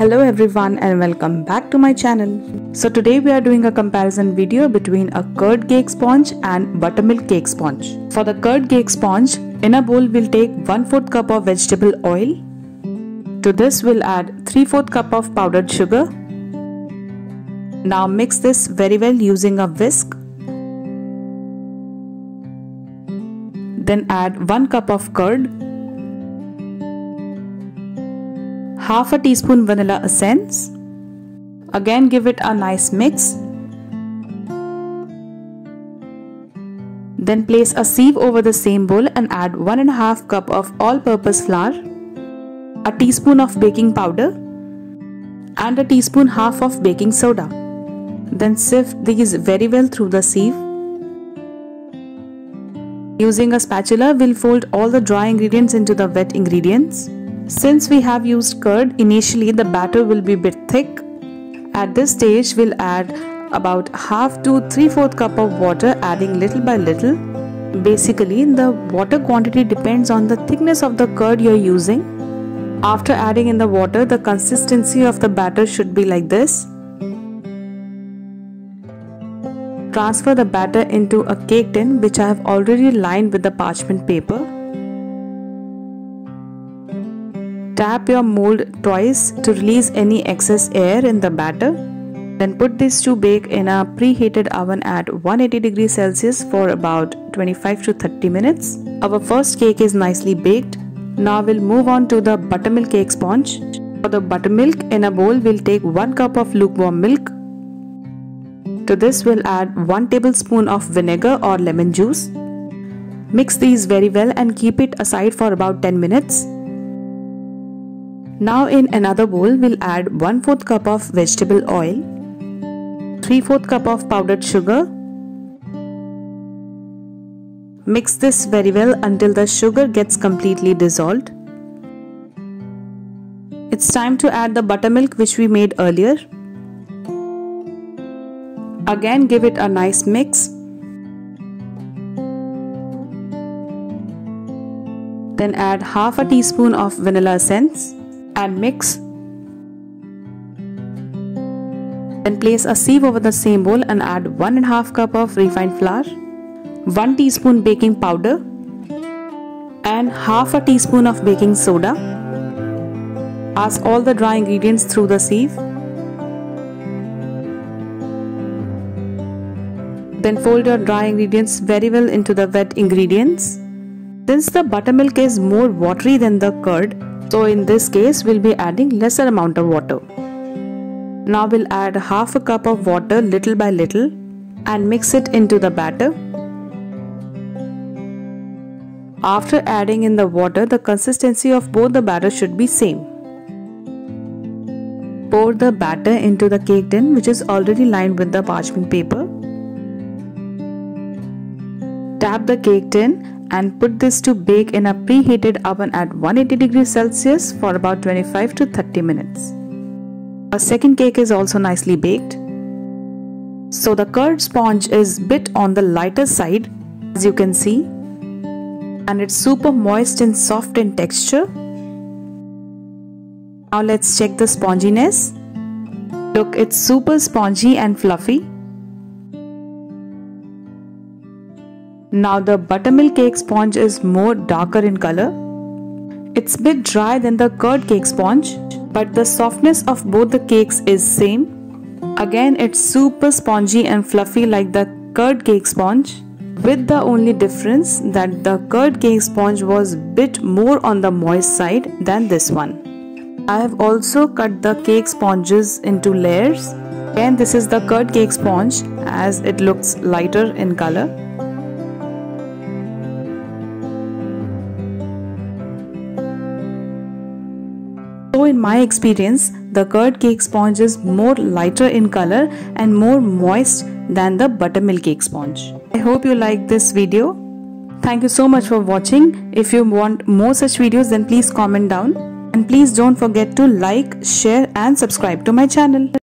Hello everyone and welcome back to my channel. So today we are doing a comparison video between a curd cake sponge and buttermilk cake sponge. For the curd cake sponge, in a bowl we'll take 1/4 cup of vegetable oil. To this we'll add 3/4 cup of powdered sugar. Now mix this very well using a whisk. Then add 1 cup of curd. Half a teaspoon vanilla essence. Again give it a nice mix. Then place a sieve over the same bowl and add 1.5 cup of all-purpose flour, a teaspoon of baking powder and a teaspoon half of baking soda. Then sift these very well through the sieve. Using a spatula, we'll fold all the dry ingredients into the wet ingredients. Since we have used curd, initially the batter will be a bit thick. At this stage, we'll add about half to 3/4 cup of water, adding little by little. Basically, the water quantity depends on the thickness of the curd you're using. After adding in the water, the consistency of the batter should be like this. Transfer the batter into a cake tin which I have already lined with the parchment paper. Tap your mold twice to release any excess air in the batter. Then put this to bake in a preheated oven at 180 degrees Celsius for about 25 to 30 minutes. Our first cake is nicely baked. Now we'll move on to the buttermilk cake sponge. For the buttermilk, in a bowl we'll take 1 cup of lukewarm milk. To this we'll add 1 tablespoon of vinegar or lemon juice. Mix these very well and keep it aside for about 10 minutes. Now in another bowl we'll add 1/4 cup of vegetable oil, 3/4 cup of powdered sugar. Mix this very well until the sugar gets completely dissolved. It's time to add the buttermilk which we made earlier. Again give it a nice mix. Then add half a teaspoon of vanilla essence and mix. Then place a sieve over the same bowl and add 1.5 cup of refined flour, 1 teaspoon baking powder and half a teaspoon of baking soda. Pass all the dry ingredients through the sieve. Then fold your dry ingredients very well into the wet ingredients. Since the buttermilk is more watery than the curd, so in this case we'll be adding lesser amount of water. Now we'll add half a cup of water little by little and mix it into the batter. After adding in the water, the consistency of both the batter should be same. Pour the batter into the cake tin which is already lined with the parchment paper. Tap the cake tin and put this to bake in a preheated oven at 180 degrees Celsius for about 25 to 30 minutes. Our second cake is also nicely baked. So the curd sponge is a bit on the lighter side, as you can see, and it's super moist and soft in texture. Now let's check the sponginess. Look, it's super spongy and fluffy. Now the buttermilk cake sponge is more darker in color. It's a bit dry than the curd cake sponge, but the softness of both the cakes is same. Again, it's super spongy and fluffy like the curd cake sponge, with the only difference that the curd cake sponge was a bit more on the moist side than this one. I have also cut the cake sponges into layers. Again, this is the curd cake sponge as it looks lighter in color. So in my experience, the curd cake sponge is more lighter in color and more moist than the buttermilk cake sponge. I hope you liked this video. Thank you so much for watching. If you want more such videos, then please comment down. And please don't forget to like, share and subscribe to my channel.